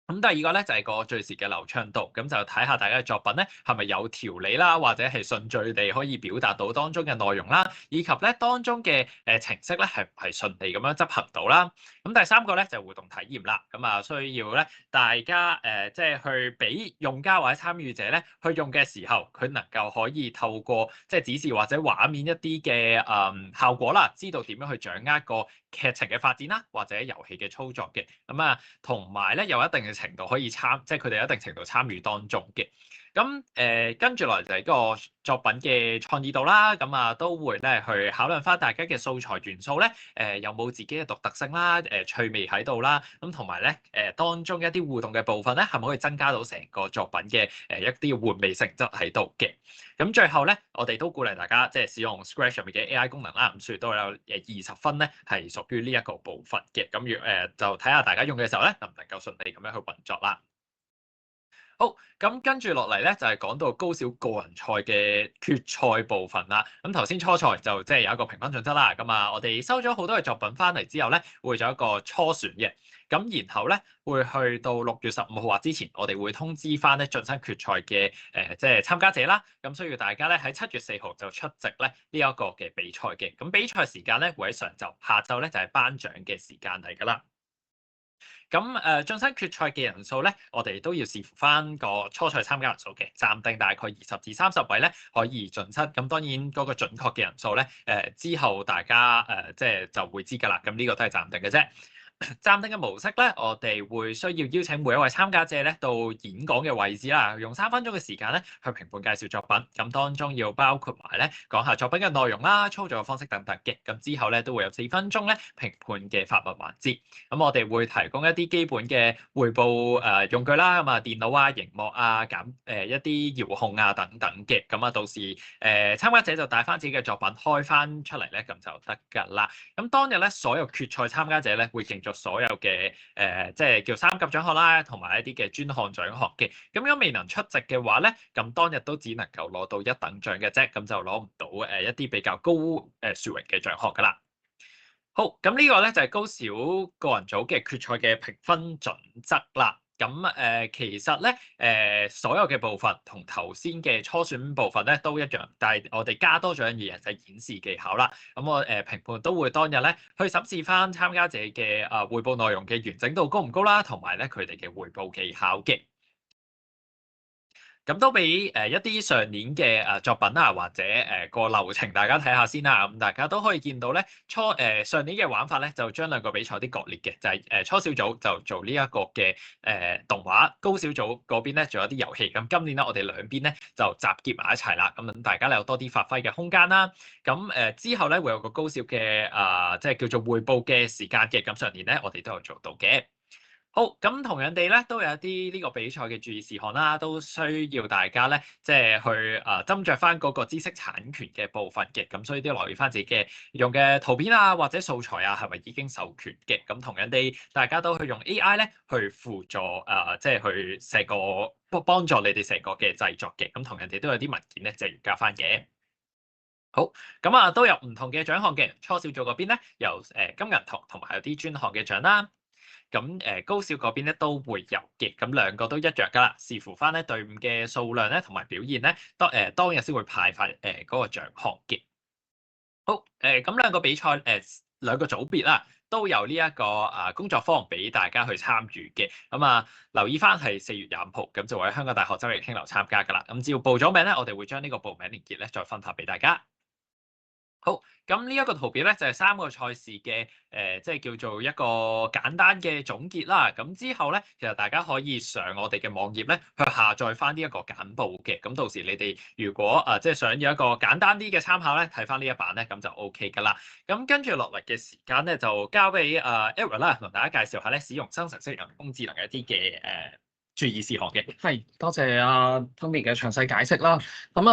咁第二個咧就係個敘事嘅流暢度，咁就睇下大家嘅作品咧係咪有條理啦，或者係順序地可以表達到當中嘅內容啦，以及咧當中嘅程式咧係唔係順利咁樣執行到啦。咁第3個咧就係互動體驗啦，咁需要咧大家即係去俾用家或者參與者咧去用嘅時候，佢能夠可以透過即係指示或者畫面一啲嘅效果啦，知道點樣去掌握個劇情嘅發展啦，或者遊戲嘅操作嘅。咁同埋咧有一定嘅程度可以即係佢哋有一定程度參與當中嘅。咁跟住落嚟就係個作品嘅創意度啦，咁都會咧去考量翻大家嘅素材元素咧，有冇自己嘅獨特性啦，趣味喺度啦，咁同埋咧當中一啲互動嘅部分咧，係咪可以增加到成個作品嘅一啲玩味性質喺度嘅？咁最後咧，我哋都鼓勵大家即係使用 Scratch 上面嘅 AI 功能啦，咁所以都有20分咧係屬於呢一個部分嘅。咁就睇下大家用嘅時候咧，能唔能夠順利咁樣去運作啦。好，咁跟住落嚟咧，就係講到高小個人賽嘅決賽部分啦。咁頭先初賽就即係有一個評分準則啦。咁我哋收咗好多嘅作品翻嚟之後咧，會做一個初選嘅。咁然後咧，會去到6月15號或之前，我哋會通知翻咧晉身決賽嘅即係參加者啦。咁需要大家咧喺7月4號就出席咧呢一個嘅比賽嘅。咁比賽時間咧會喺上晝，下晝咧就係頒獎嘅時間嚟㗎啦。咁晉身決賽嘅人數咧，我哋都要視乎翻個初賽參加人數嘅，暫定大概20至30位咧可以晉身。咁當然嗰個準確嘅人數咧，之後大家即係就會知㗎啦。咁呢個都係暫定嘅啫。暫定嘅模式咧，我哋會需要邀請每一位參加者咧到演講嘅位置啦，用3分鐘嘅時間咧去評判介紹作品。咁當中要包括埋咧講下作品嘅內容啦、操作嘅方式等等嘅。咁之後咧都會有4分鐘咧評判嘅發問環節。咁我哋會提供一啲基本嘅匯報用具啦，咁電腦啊、熒幕啊、一啲遙控啊等等嘅。咁到時參加者就帶翻自己嘅作品開翻出嚟咧，咁就得㗎啦。咁當日咧所有決賽參加者咧會競逐所有嘅即係叫3級獎項啦，同埋一啲嘅專項獎項嘅。咁如果未能出席嘅話咧，咁當日都只能夠攞到1等獎嘅啫，咁就攞唔到一啲比較高殊榮嘅獎項㗎啦。好，咁呢個咧就係高小個人組嘅決賽嘅評分準則啦。其實咧所有嘅部分同頭先嘅初選部分咧都一樣，但係我哋加多咗樣嘢就係演示技巧啦。咁我評判都會當日咧去審視翻參加者嘅匯報內容嘅完整度高唔高啦，同埋咧佢哋嘅匯報技巧嘅。咁都俾一啲上年嘅作品啊，或者個流程大家睇下先啦。咁大家都可以見到咧，上年嘅玩法咧就將兩個比賽啲割裂嘅，就係初小組就做呢一個嘅動畫，高小組嗰邊咧仲有啲遊戲。咁今年咧我哋兩邊咧就集結埋一齊啦，咁等大家咧有多啲發揮嘅空間啦。咁之後咧會有個高小嘅即係叫做匯報嘅時間嘅。咁上年咧我哋都有做到嘅。好，咁同樣地咧，都有一啲呢個比賽嘅注意事項啦，都需要大家咧，即係去斟酌翻嗰個知識產權嘅部分嘅，咁所以都要留意翻自己嘅用嘅圖片啊，或者素材啊，係咪已經授權嘅？咁同樣地，大家都去用 AI 咧去輔助即係去成個幫助你哋成個嘅製作嘅，咁同樣地都有啲文件咧，就要加翻嘅。好，咁都有唔同嘅獎項嘅，初小組嗰邊咧有金銀銅同埋有啲專項嘅獎啦。咁高小嗰邊咧都會有嘅，咁兩個都一樣噶啦，視乎翻咧隊伍嘅數量咧同埋表現咧，當日先會派發嗰個獎項嘅。好，咁兩個比賽兩個組別啦，都有呢一個工作坊俾大家去參與嘅。咁留意翻係4月25號，咁就會喺香港大學周日傾流參加噶啦。咁只要報咗名咧，我哋會將呢個報名連結咧再分發俾大家。好，咁呢一個圖表咧就係3個賽事嘅即係叫做一個簡單嘅總結啦。咁之後咧，其實大家可以上我哋嘅網頁咧去下載翻呢一個簡報嘅。咁到時你哋如果即係想要一個簡單啲嘅參考咧，睇翻呢一版咧，咁就 OK 噶啦。咁跟住落嚟嘅時間咧，就交俾Edward 啦，同大家介紹下咧使用生成式人工智能嘅一啲嘅注意事項嘅。係，多謝阿 Tony 嘅詳細解釋啦。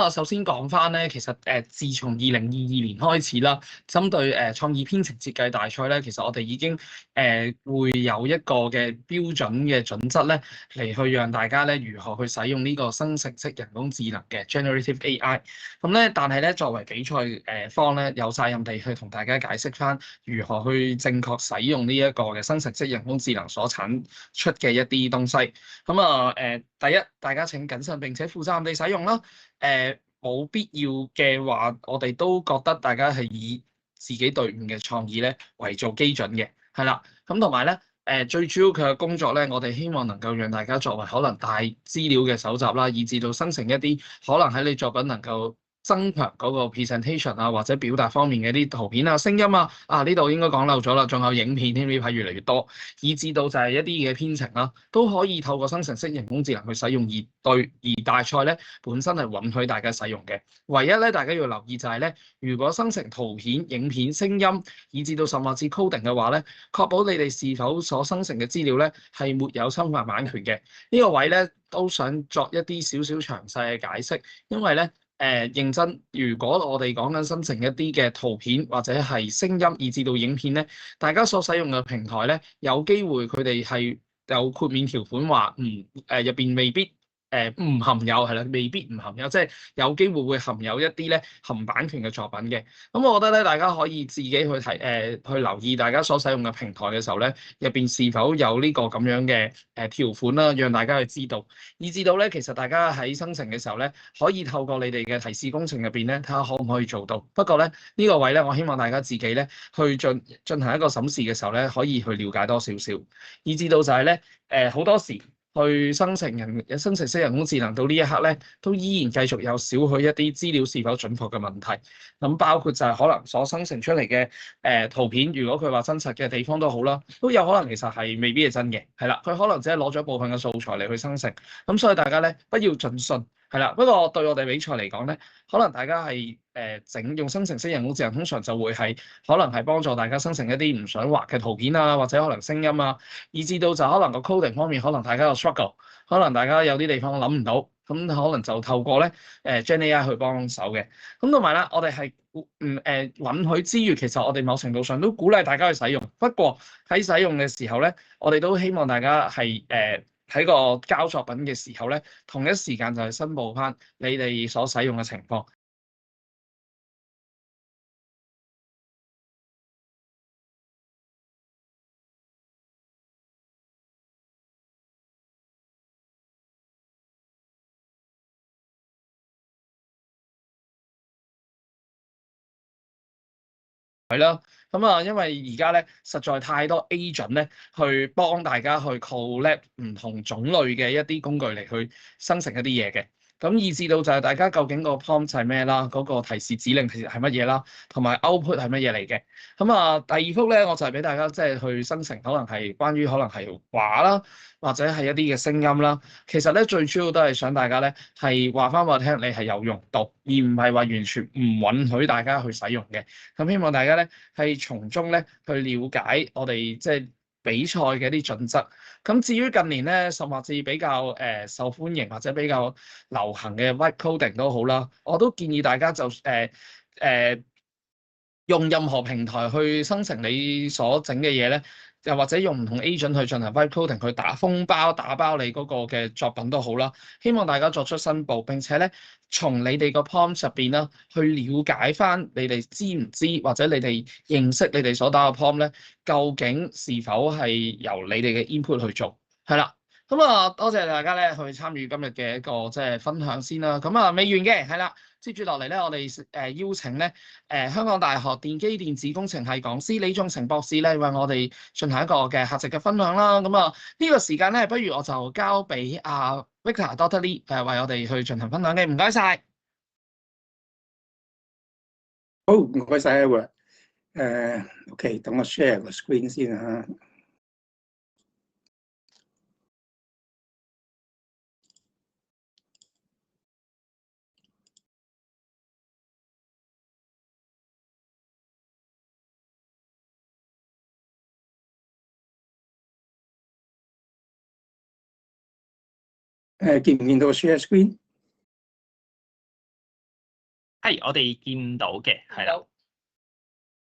首先講翻咧，其實自從2022年開始啦，針對創意編程設計大賽咧，其實我哋已經會有一個嘅標準嘅準則咧，嚟去讓大家咧如何去使用呢個生成式人工智能嘅 generative AI。但係咧作為比賽方咧，有責任地去同大家解釋翻如何去正確使用呢一個嘅生成式人工智能所產出嘅一啲東西。第一，大家請謹慎並且負責任地使用啦。冇必要嘅話，我哋都覺得大家係以自己隊伍嘅創意咧為做基準嘅，係啦。咁同埋咧，最主要佢嘅工作咧，我哋希望能夠讓大家作為可能大資料嘅搜集啦，以至到生成一啲可能喺你作品能夠增強嗰個 presentation 啊，或者表達方面嘅啲圖片啊、聲音啊，呢度應該講漏咗啦，仲有影片添，呢排越嚟越多，以至到就係一啲嘅編程啦，都可以透過生成式人工智能去使用，而大賽咧本身係允許大家使用嘅。唯一咧，大家要留意就係咧，如果生成圖片、影片、聲音，以至到甚至 coding 嘅話咧，確保你哋是否所生成嘅資料咧係沒有侵犯版權嘅。呢個位咧都想作一啲少少詳細嘅解釋，因為咧。認真，如果我哋講緊生成一啲嘅圖片或者係聲音，以至到影片咧，大家所使用嘅平台咧，有機會佢哋係有豁免條款話，入邊未必唔含有係啦，未必唔含有，即係有機會會含有一啲咧含版權嘅作品嘅。咁我覺得咧，大家可以自己去去留意大家所使用嘅平台嘅時候咧，入邊是否有呢個咁樣嘅條款啦，讓大家去知道，以至到咧其實大家喺生成嘅時候咧，可以透過你哋嘅提示工程入邊咧，睇下可唔可以做到。不過咧呢個位咧，我希望大家自己咧去進行一個審視嘅時候咧，可以去了解多少少，以至到就係咧好多時。去生成式人工智能到呢一刻咧，都依然繼續有少許一啲資料是否準確嘅問題。咁包括就係可能所生成出嚟嘅圖片，如果佢話真實嘅地方都好啦，都有可能其實係未必係真嘅，係啦，佢可能只係攞咗部分嘅素材嚟去生成。咁所以大家咧不要盡信，係啦。不過對我哋比賽嚟講咧，可能大家係用生成式人工智能，通常就會係可能係幫助大家生成一啲唔想畫嘅圖片啊，或者可能聲音啊，以至到就可能個 coding 方面，可能大家有 struggle，可能大家有啲地方諗唔到，咁可能就透過咧GenAI 去幫手嘅。咁同埋啦，我哋係允許之餘，其實我哋某程度上都鼓勵大家去使用。不過喺使用嘅時候咧，我哋都希望大家係喺個交作品嘅時候咧，同一時間就係申報翻你哋所使用嘅情況。啦。咁啊，因為而家咧實在太多 agent 咧去幫大家去 collect 唔同種類嘅一啲工具嚟去生成一啲嘢嘅。咁以至到就係大家究竟個 prompt 係咩啦，嗰個提示指令其實係乜嘢啦，同埋 output 係乜嘢嚟嘅。咁啊，第二幅咧我就係俾大家即係去生成，可能係關於可能係畫啦，或者係一啲嘅聲音啦。其實咧最主要都係想大家咧係話翻我聽，你係有用到，而唔係話完全唔允許大家去使用嘅。咁希望大家咧係從中咧去了解我哋即係比賽嘅一啲準則。咁至於近年咧，甚至比較受歡迎或者比較流行嘅 Vibe Coding 都好啦，我都建議大家就用任何平台去生成你所整嘅嘢咧，又或者用唔同 agent 去進行 Vibe Coding 去打包你嗰個嘅作品都好啦。希望大家作出申報，並且咧從你哋個 prompt 入邊啦，去了解翻你哋知唔知或者你哋認識你哋所打嘅 prompt 咧，究竟是否係由你哋嘅 input 去做？係啦。咁啊，多謝大家咧去參與今日嘅一個即係分享先啦。咁啊，未完嘅，係啦。接住落嚟咧，我哋邀請咧香港大學電機電子工程系講師李頌誠博士咧，為我哋進行一個嘅客席嘅分享啦。咁啊，呢個時間咧，不如我就交俾阿 Victor Dr. Lee 為我哋去進行分享嘅。唔該晒。好，唔該晒 Edward。OK， 等我 share 個 screen 先嚇。見唔見到 share screen？ 係，我哋見到嘅，係啦。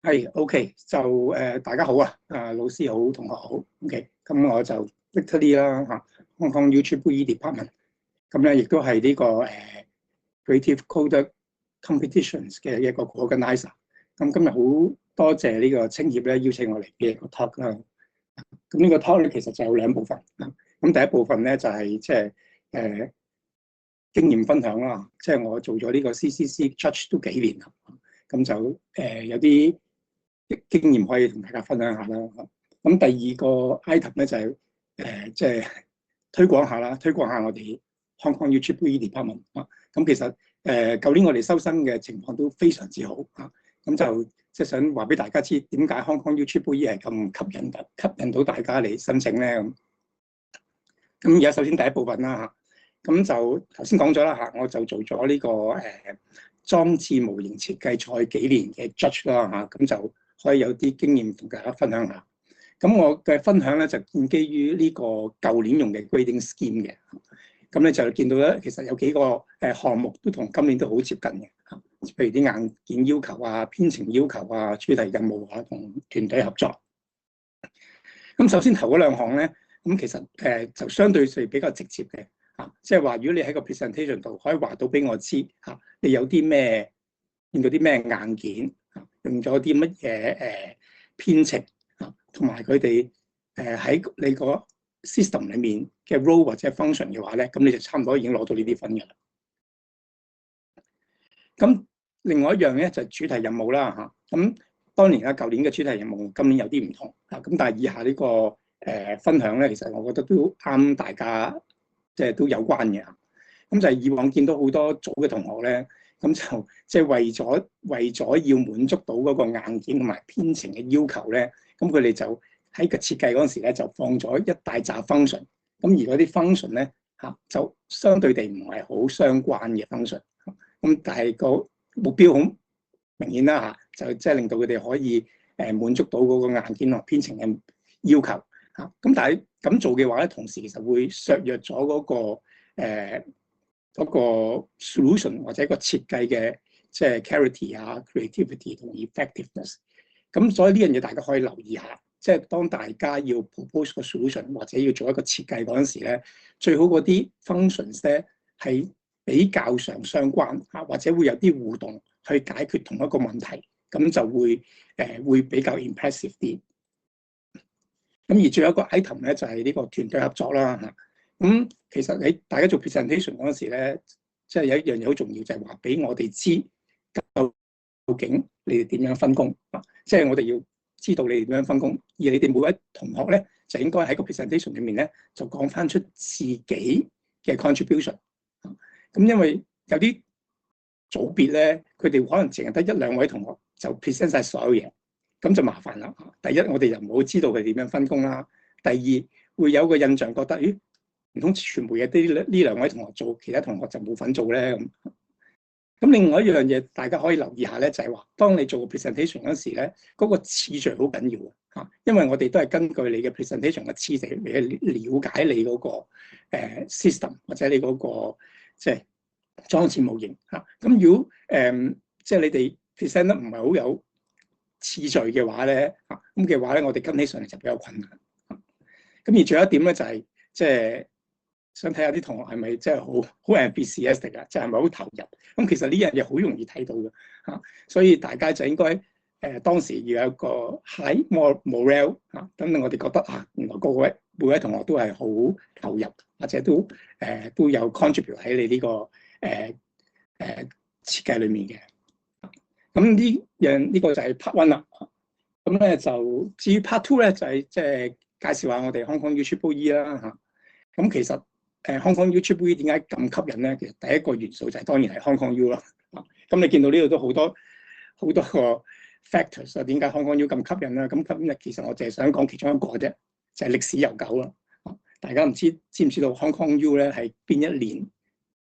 係 OK， 就大家好啊，老師好，同學好。OK， 咁我就 Victor Lee 啦嚇，香港 UEEE Department。咁咧亦都係呢個Creative Coder Competitions 嘅一個 organizer。咁今日好多謝呢個青協咧邀請我嚟嘅個 talk 啦。咁呢個 talk 咧其實就有兩部分。咁第一部分咧就係即係經驗分享啦，即係我做咗呢個 CCC Judge 都幾年啦，咁就有啲經驗可以同大家分享下啦。咁第二個 item 咧就係即係推廣下啦，推廣下我哋 Hong Kong UEEE Department 啊。咁其實舊年我哋收生嘅情況都非常之好啊。咁就即係想話俾大家知點解 Hong Kong UEEE 係咁吸引到大家嚟申請咧咁。咁而家首先第一部分啦嚇。咁就頭先講咗啦嚇，我就做咗呢個裝置模型設計賽幾年嘅 judge 啦嚇，咁就可以有啲經驗同大家分享下。咁我嘅分享咧就建基於呢個舊年用嘅 grading scheme 嘅。咁咧就見到咧，其實有幾個項目都同今年都好接近嘅，譬如啲硬件要求啊、編程要求啊、主題任務啊同團隊合作。咁首先頭嗰兩項咧，咁其實就相對上比較直接嘅。即係話，如果你喺個 presentation 度可以話到俾我知嚇，你有啲咩用到啲咩硬件嚇，用咗啲乜嘢編程嚇，同埋佢哋喺你個 system 裡面嘅 role 或者 function 嘅話咧，咁你就差唔多已經攞到呢啲分㗎啦。咁另外一樣咧就係主題任務啦嚇。咁當年啦，舊年嘅主題任務今年有啲唔同嚇。咁但係以下呢個分享咧，其實我覺得都啱大家。即係都有關嘅，咁就係以往見到好多組嘅同學咧，咁就即係為咗要滿足到嗰個硬件同埋編程嘅要求咧，咁佢哋就喺個設計嗰陣時咧就放咗一大紮 function，咁而嗰啲 function 咧嚇就相對地唔係好相關嘅 function，咁但係個目標好明顯啦嚇，就即係令到佢哋可以滿足到嗰個硬件同編程嘅要求。咁但係咁做嘅話咧，同時其實會削弱咗嗰個 solution 或者個設計嘅即係 clarity 啊、creativity 同 effectiveness。咁所以呢樣嘢大家可以留意下，即係當大家要 propose 個 solution 或者要做一個設計嗰陣時咧，最好嗰啲 functions 咧係比較上相關嚇，或者會有啲互動去解決同一個問題，咁就會比較 impressive 啲。咁而最後一個 item 咧就係呢個團隊合作啦嚇。咁其實大家做 presentation 嗰陣時咧，即係有一樣嘢好重要，就係話俾我哋知究竟你哋點樣分工啊。即係我哋要知道你哋點樣分工，而你哋每位同學咧就應該喺個 presentation 裏面咧就講翻出自己嘅 contribution。咁因為有啲組別咧，佢哋可能淨係得一兩位同學就 present 晒所有嘢，咁就麻煩啦。第一，我哋又唔好知道佢點樣分工啦；第二，會有個印象覺得，咦，唔通全部嘢都呢兩位同學做，其他同學就冇份做咧咁。咁另外一樣嘢，大家可以留意下咧，就係話，當你做個 presentation 嗰時咧，嗰個次序好緊要啊！因為我哋都係根據你嘅 presentation 嘅次序嚟了解你嗰個system 或者你嗰個即係裝置模型嚇。咁如果即係你哋 present 得唔係好有次序嘅話咧，咁嘅話咧，我哋跟起上嚟就比較困難。咁而仲有一點咧，就係即係想睇下啲同學係咪真係好 enthusiastic 啊，即係咪好投入？咁其實呢樣嘢好容易睇到嘅嚇，所以大家就應該當時要有一個 high morale 嚇，等我哋覺得原來每位同學都係好投入，或者都有 contribute 喺你呢個設計裡面嘅。咁呢個就係 part one 啦。咁咧就至於 part two 咧，就係即係介紹下我哋 Hong Kong U-Triple-E 啦嚇。咁其實Hong Kong U-Triple-E 點解咁吸引咧？其實第一個元素就係當然係 Hong Kong U 啦。咁你見到呢度都好多個 factors 啊，點解 Hong Kong U 咁吸引咧？咁今日其實我淨係想講其中一個啫，就係歷史悠久啦。大家知唔知道 Hong Kong U 咧係邊一年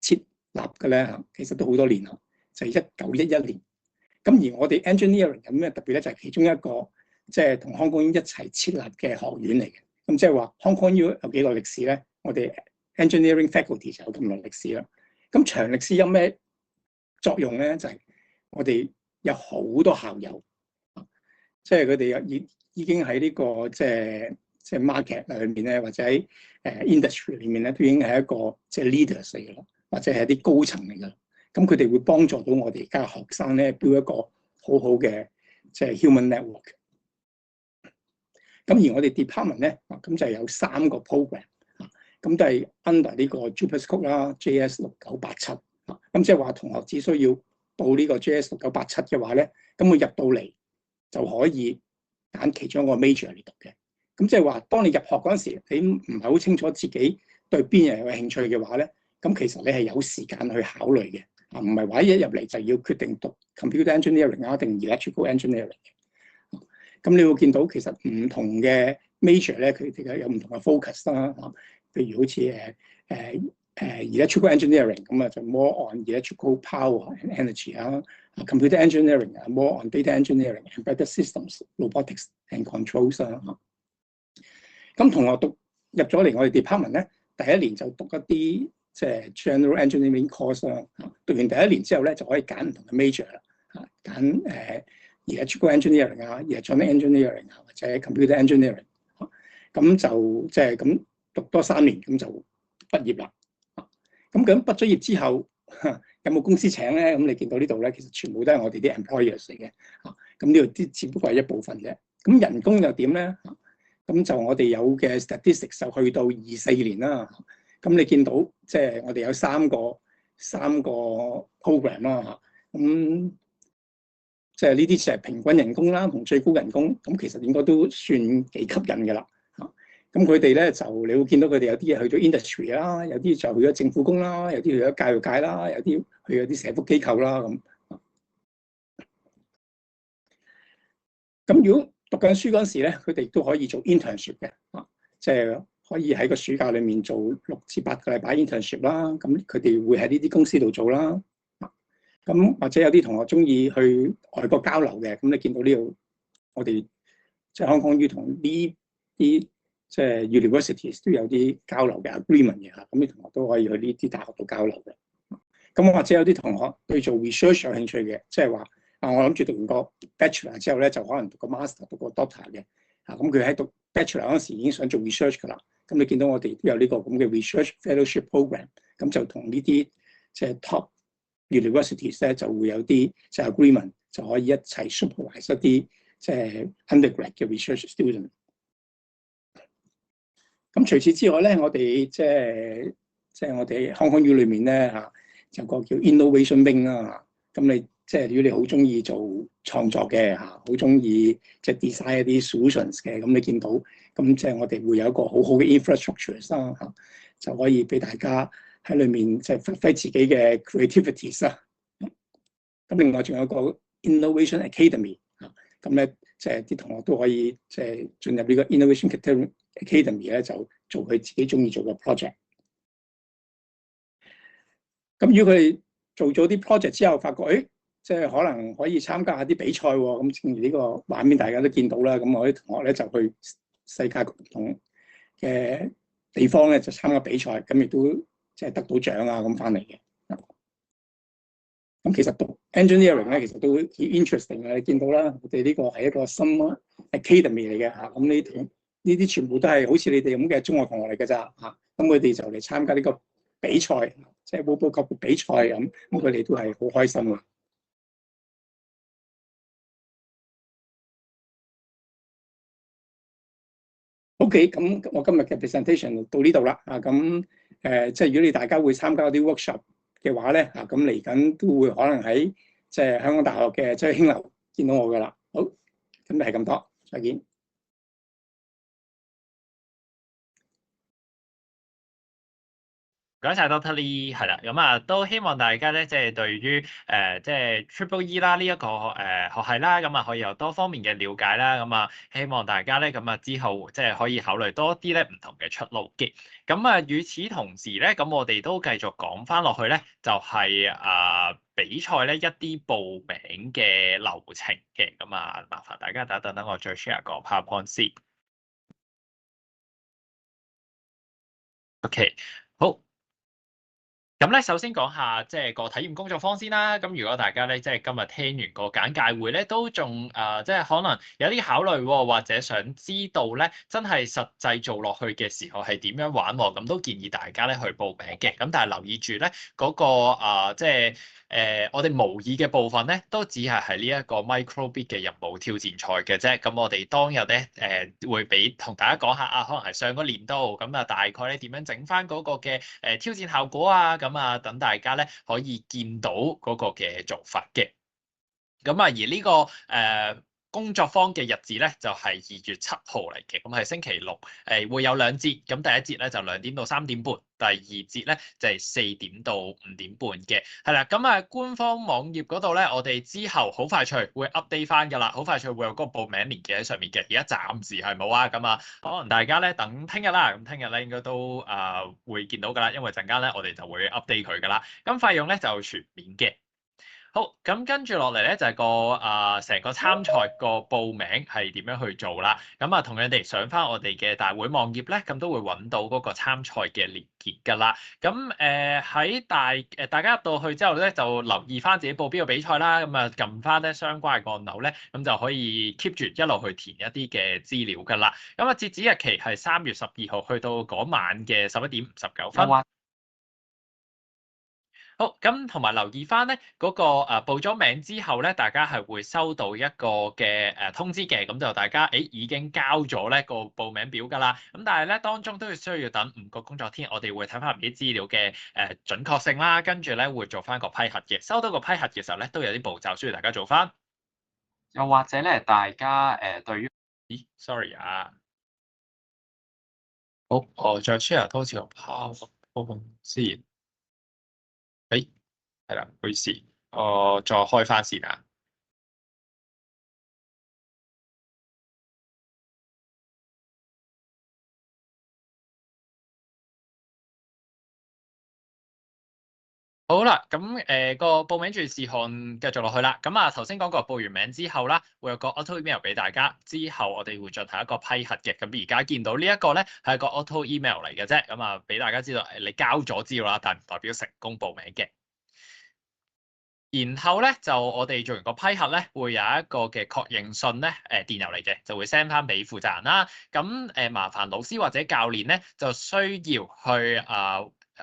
設立嘅咧？其實都好多年啦，就係1911年。咁而我哋 engineering 有咩特別咧？就係其中一個即係同 Hong Kong U 一齊設立嘅學院嚟嘅。咁即係話 Hong Kong U 有幾耐歷史咧？我哋 engineering faculty 就有咁耐歷史啦。咁長歷史有咩作用咧？就係我哋有好多校友，即係佢哋已經喺呢個即係 market 裏面咧，或者喺industry 裏面咧，都已經係一個即係 leaders 嚟嘅啦，或者係一啲高層嚟嘅。咁佢哋會幫助到我哋而家學生咧，build一個好好嘅即係 human network。咁而我哋 department 咧，咁就有3個 program， 咁都係 under 呢個 JUPAS Code 啦 JS6987。咁即係話同學只需要報呢個 JS6987嘅話咧，咁佢入到嚟就可以揀其中一個 major 嚟讀嘅。咁即係話，當你入學嗰陣時，你唔係好清楚自己對邊樣有興趣嘅話咧，咁其實你係有時間去考慮嘅。唔係話一入嚟就要決定讀 computer engineering 啊，定 electrical engineering 嘅。咁你會見到其實唔同嘅 major 咧，佢哋有唔同嘅 focus 啦。譬如好似electrical engineering 咁啊，就 more on electrical power and energy 啊。computer engineering 啊 more on data engineering, embedded systems, robotics and controls 啊。咁同學入咗嚟我哋 department 咧，第一年就讀一啲即係 general engineering course 啦。讀完第一年之後咧，就可以揀唔同嘅 major 啦。揀electrical engineering 啊、electronic engineering 啊，或者 computer engineering。咁就即係咁讀多3年，咁就畢業啦。咁畢咗業之後，有冇公司請咧？咁你見到呢度咧，其實全部都係我哋啲 employers 嚟嘅。咁呢度啲只不過係一部分啫。咁人工又點咧？咁就我哋有嘅 statistics 就去到24年啦。咁你見到即係我哋有三個 program 啦。咁即係呢啲就係平均人工啦，同最高人工。咁其實應該都算幾吸引嘅啦。咁佢哋咧就你會見到佢哋有啲嘢去咗 industry 啦，有啲就去咗政府工啦，有啲去咗教育界啦，有啲去咗啲社福機構啦咁。咁如果讀緊書嗰時咧，佢哋都可以做 internship 嘅，即係可以喺個暑假裡面做6至8個禮拜 internship 啦。咁佢哋會喺呢啲公司度做啦。咁或者有啲同學中意去外國交流嘅，咁你見到呢度我哋即係 Hong Kong U 同呢啲即係 universities 都有啲交流嘅 agreement 嘅嚇，咁啲同學都可以去呢啲大學度交流嘅。咁或者有啲同學對做 research 有興趣嘅，即係話我諗住讀完個 bachelor 之後咧，就可能讀個 master、讀個 doctor 嘅。咁佢喺讀 bachelor 嗰時已經想做 research 㗎啦。咁你見到我哋都有呢個咁嘅 research fellowship program， 咁就同呢啲即係 top universities 咧就會有啲即係 agreement， 就可以一齊 supervise 一啲即係 undergrad 嘅 research student。咁除此之外咧，我哋即係我哋 Hong Kong U 裏面咧就個叫 innovation wing 啦。咁你即係如果你好中意做創作嘅嚇，好中意即係 design 一啲 solutions 嘅，咁你見到咁即係我哋會有一個好好嘅 infrastructure 啦嚇，就可以俾大家喺裏面即係發揮自己嘅 creativities 啦。咁另外仲有一個 Innovation Academy 嚇，咁咧即係啲同學都可以即係進入呢個 Innovation Academy 咧，就做佢自己中意做嘅 project。咁如果佢哋做咗啲 project 之後，發覺誒，即係可能可以參加下啲比賽喎。咁正如呢個畫面大家都見到啦，咁我啲同學咧就去世界唔同嘅地方咧就參加比賽，咁亦都即係得到獎啊咁翻嚟嘅。咁其實讀 engineering 咧，其實都幾 interesting 嘅。你見到啦，我哋呢個係一個 summer academy 嚟嘅嚇。咁呢啲全部都係好似你哋咁嘅中學同學嚟嘅咋嚇。咁佢哋就嚟參加呢個比賽，即係寶寶級比賽咁，佢哋都係好開心嘅。OK，咁我今日嘅 presentation 到呢度啦。咁即係如果你大家會參加啲 workshop 嘅話咧，咁嚟緊都會可能喺即係香港大學嘅即係興樓見到我噶啦。好，今日係咁多，再見。唔該晒 Dr. Lee，係啦，咁啊都希望大家咧，即係對於即係 Triple E 啦呢一個學系啦，咁啊可以有多方面嘅了解啦，咁啊希望大家咧咁啊之後即係可以考慮多啲咧唔同嘅出路嘅。咁啊與此同時咧，咁我哋都繼續講翻落去咧，就係比賽咧一啲報名嘅流程嘅。咁啊麻煩大家等我再 share 個 PowerPoint 先。OK， 好。咁咧，首先講下即係個體驗工作坊先啦。咁如果大家咧即係今日聽完個簡介會咧，都仲即係可能有啲考慮喎，或者想知道咧真係實際做落去嘅時候係點樣玩喎，咁都建議大家咧去報名嘅。咁但係留意住咧嗰個即係我哋模擬嘅部分咧，都只係呢一個 microbit 嘅任務挑戰賽嘅啫。咁我哋當日咧會俾同大家講下可能係上個年度咁啊，大概咧點樣整翻嗰個嘅挑戰效果啊。咁啊，等大家咧可以見到嗰個嘅做法嘅。咁啊，而呢個工作坊嘅日子咧就係2月7號嚟嘅，咁係星期六，會有2節，咁第一節咧就2點到3點半，第二節咧就係4點到5點半嘅，係啦。咁啊，官方網頁嗰度咧，我哋之後好快脆會 update 翻㗎啦，好快脆會有嗰個報名連結喺上面嘅，而家暫時係冇啊。咁啊，可能大家咧等聽日啦，咁聽日咧應該都會見到㗎啦，因為陣間咧我哋就會 update 佢㗎啦。咁費用咧就全免嘅。好，咁跟住落嚟咧就係個成個參賽個報名係點樣去做啦。咁啊，同樣地上翻我哋嘅大會網頁咧，咁都會揾到嗰個參賽嘅連結㗎啦。咁喺大家入到去之後咧，就留意翻自己報邊個比賽啦。咁啊，撳翻咧相關嘅按鈕咧，咁就可以 keep 住一路去填一啲嘅資料㗎啦。咁啊，截止日期係3月12號，去到嗰晚嘅11點59分。好，咁同埋留意翻咧嗰個報咗名之後咧，大家係會收到一個嘅通知嘅，咁就大家已經交咗咧個報名表㗎啦。咁但係咧當中都需要等5個工作天，我哋會睇翻啲資料嘅準確性啦，跟住咧會做翻個批核嘅。收到個批核嘅時候咧，都有啲步驟需要大家做翻。又或者咧，大家對於sorry 啊，好，我再 share 多次個 PowerPoint 先。係啦，唔好意思，我再開翻先啊。好啦，咁個報名注意事項繼續落去啦。咁啊，頭先講過報完名之後啦，會有個 auto email 俾大家，之後我哋會進行一個批核嘅。咁而家見到呢一個咧係個 auto email 嚟嘅啫，咁啊俾大家知道你交咗資料啦，但唔代表成功報名嘅。然後咧就我哋做完個批核咧，會有一個嘅確認信咧，電郵嚟嘅，就會 send 翻俾負責人啦。咁麻煩老師或者教練咧，就需要去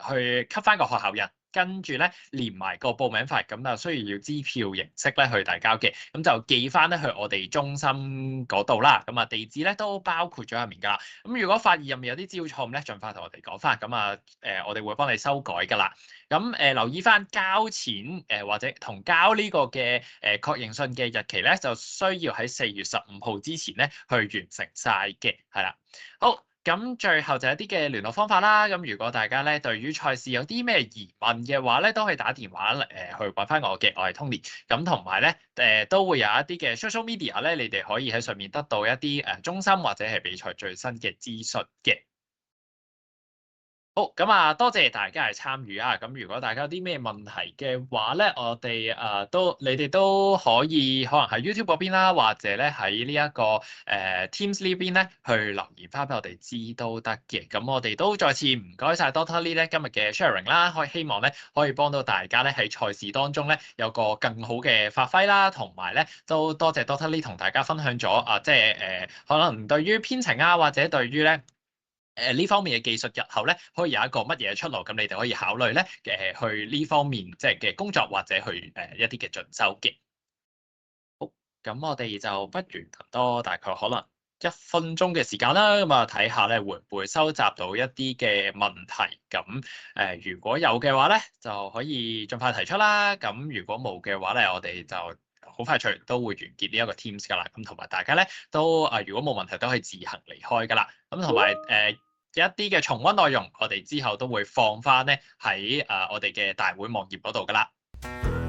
去給翻個學校人，跟住咧連埋個報名費，咁就需要支票形式咧去遞交嘅，咁就寄翻咧去我哋中心嗰度啦。咁啊地址咧都包括咗入面㗎啦。咁如果發現入面有啲資料錯誤咧，盡快同我哋講翻，咁啊我哋會幫你修改㗎啦。咁留意翻交錢或者同交呢個嘅確認信嘅日期咧，就需要喺4月15號之前咧去完成晒嘅，係啦。好。咁最後就一啲嘅聯絡方法啦。咁如果大家咧對於賽事有啲咩疑問嘅話咧，都可以打電話去揾翻我嘅，我係 Tony。咁同埋咧都會有一啲嘅 social media 咧，你哋可以喺上面得到一啲中心或者係比賽最新嘅資訊嘅。好，咁啊，多謝大家嘅參與啊！咁如果大家有啲咩問題嘅話咧，我哋你哋都可以可能喺 YouTube 嗰邊啦，或者咧喺呢一個Teams 呢邊咧去留言翻俾我哋知都得嘅。咁我哋都再次唔該晒 Dr. Lee 咧今日嘅 sharing 啦，希望咧可以幫到大家咧喺賽事當中咧有個更好嘅發揮啦，同埋咧都多謝 Dr. Lee 同大家分享咗即係可能對於編程啊，或者對於咧呢方面嘅技術日後咧可以有一個乜嘢出路，咁你哋可以考慮咧去呢方面即係嘅工作或者去一啲嘅進修嘅。好，咁我哋就不如多大概可能1分鐘嘅時間啦，咁啊睇下咧會唔會收集到一啲嘅問題，咁如果有嘅話咧就可以盡快提出啦，咁如果冇嘅話咧我哋就好快脆都會完結呢一個 Teams 㗎啦，咁同埋大家咧都如果冇問題都可以自行離開㗎啦，咁同埋一啲嘅重溫內容，我哋之後都會放翻咧喺我哋嘅大會網頁嗰度㗎啦。